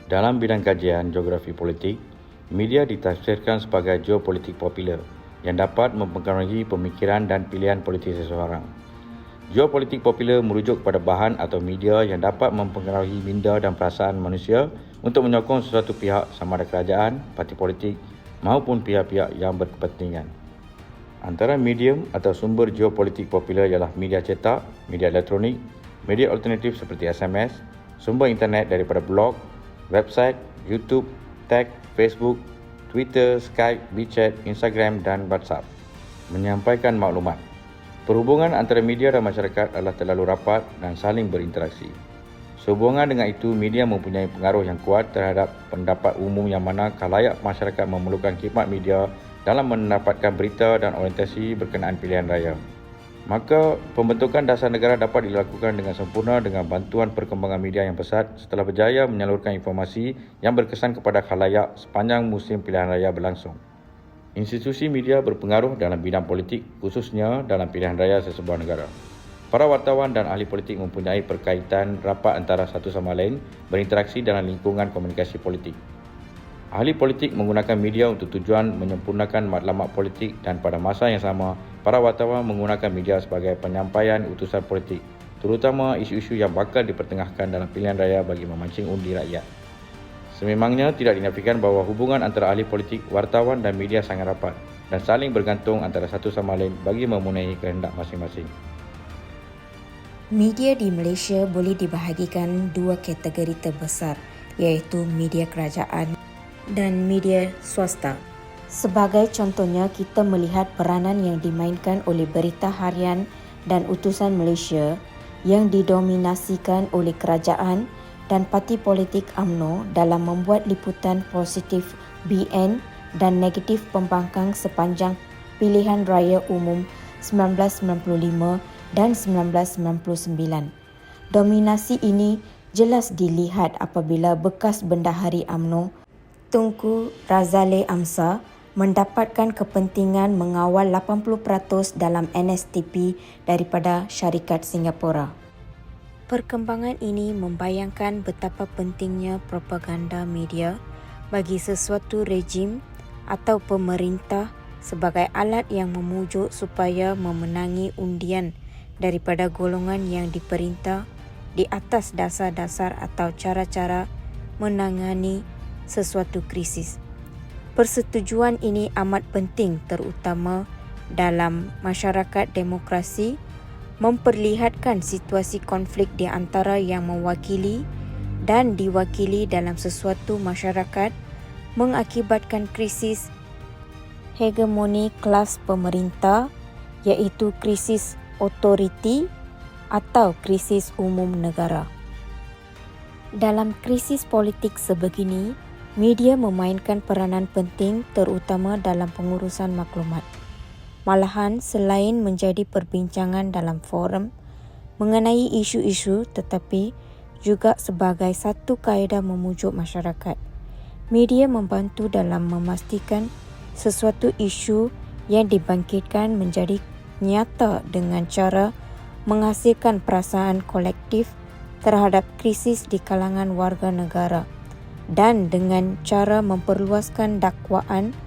Dalam bidang kajian geografi politik, media ditafsirkan sebagai geopolitik popular yang dapat mempengaruhi pemikiran dan pilihan politik seseorang. Geopolitik popular merujuk kepada bahan atau media yang dapat mempengaruhi minda dan perasaan manusia untuk menyokong sesuatu pihak sama ada kerajaan, parti politik maupun pihak-pihak yang berkepentingan. Antara medium atau sumber geopolitik popular ialah media cetak, media elektronik, media alternatif seperti SMS, sumber internet daripada blog, website, YouTube, tag, Facebook, Twitter, Skype, WeChat, Instagram dan WhatsApp. Menyampaikan maklumat. Perhubungan antara media dan masyarakat adalah terlalu rapat dan saling berinteraksi. Sehubungan dengan itu, media mempunyai pengaruh yang kuat terhadap pendapat umum yang mana khalayak masyarakat memerlukan khidmat media dalam mendapatkan berita dan orientasi berkenaan pilihan raya. Maka, pembentukan dasar negara dapat dilakukan dengan sempurna dengan bantuan perkembangan media yang pesat setelah berjaya menyalurkan informasi yang berkesan kepada khalayak sepanjang musim pilihan raya berlangsung. Institusi media berpengaruh dalam bidang politik, khususnya dalam pilihan raya sesebuah negara. Para wartawan dan ahli politik mempunyai perkaitan rapat antara satu sama lain, berinteraksi dalam lingkungan komunikasi politik. Ahli politik menggunakan media untuk tujuan menyempurnakan maklumat politik dan pada masa yang sama, para wartawan menggunakan media sebagai penyampaian utusan politik, terutama isu-isu yang bakal dipertengahkan dalam pilihan raya bagi memancing undi rakyat. Sememangnya tidak dinafikan bahawa hubungan antara ahli politik, wartawan dan media sangat rapat dan saling bergantung antara satu sama lain bagi memenuhi kehendak masing-masing. Media di Malaysia boleh dibahagikan dua kategori terbesar, iaitu media kerajaan dan media swasta. Sebagai contohnya, kita melihat peranan yang dimainkan oleh Berita Harian dan Utusan Malaysia yang didominasikan oleh kerajaan dan parti politik UMNO dalam membuat liputan positif BN dan negatif pembangkang sepanjang pilihan raya umum 1995 dan 1999. Dominasi ini jelas dilihat apabila bekas bendahari UMNO Tunku Razaleigh Amsa mendapatkan kepentingan mengawal 80% dalam NSTP daripada syarikat Singapura. Perkembangan ini membayangkan betapa pentingnya propaganda media bagi sesuatu rejim atau pemerintah sebagai alat yang memujuk supaya memenangi undian daripada golongan yang diperintah di atas dasar-dasar atau cara-cara menangani sesuatu krisis. Persetujuan ini amat penting terutama dalam masyarakat demokrasi, memperlihatkan situasi konflik di antara yang mewakili dan diwakili dalam sesuatu masyarakat mengakibatkan krisis hegemoni kelas pemerintah, iaitu krisis otoriti atau krisis umum negara. Dalam krisis politik sebegini, media memainkan peranan penting terutama dalam pengurusan maklumat. Malahan, selain menjadi perbincangan dalam forum mengenai isu-isu tetapi juga sebagai satu kaedah memujuk masyarakat. Media membantu dalam memastikan sesuatu isu yang dibangkitkan menjadi nyata dengan cara menghasilkan perasaan kolektif terhadap krisis di kalangan warga negara dan dengan cara memperluaskan dakwaan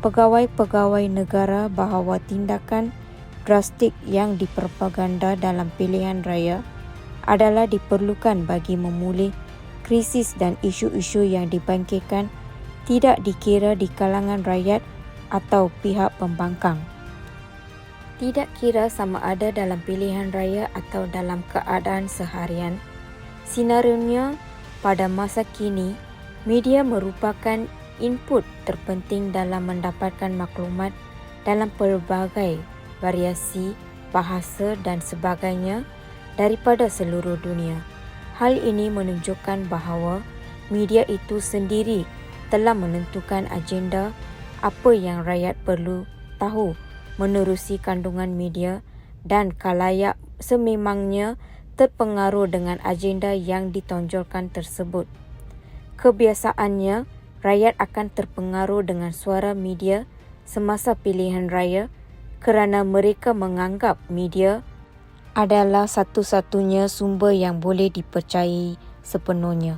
pegawai-pegawai negara bahawa tindakan drastik yang dipropaganda dalam pilihan raya adalah diperlukan bagi memulih krisis dan isu-isu yang dibangkitkan tidak dikira di kalangan rakyat atau pihak pembangkang. Tidak kira sama ada dalam pilihan raya atau dalam keadaan seharian, senarionya pada masa kini, media merupakan input terpenting dalam mendapatkan maklumat dalam pelbagai variasi bahasa dan sebagainya daripada seluruh dunia. Hal ini menunjukkan bahawa media itu sendiri telah menentukan agenda apa yang rakyat perlu tahu menerusi kandungan media dan khalayak sememangnya terpengaruh dengan agenda yang ditonjolkan tersebut. Kebiasaannya, rakyat akan terpengaruh dengan suara media semasa pilihan raya kerana mereka menganggap media adalah satu-satunya sumber yang boleh dipercayai sepenuhnya.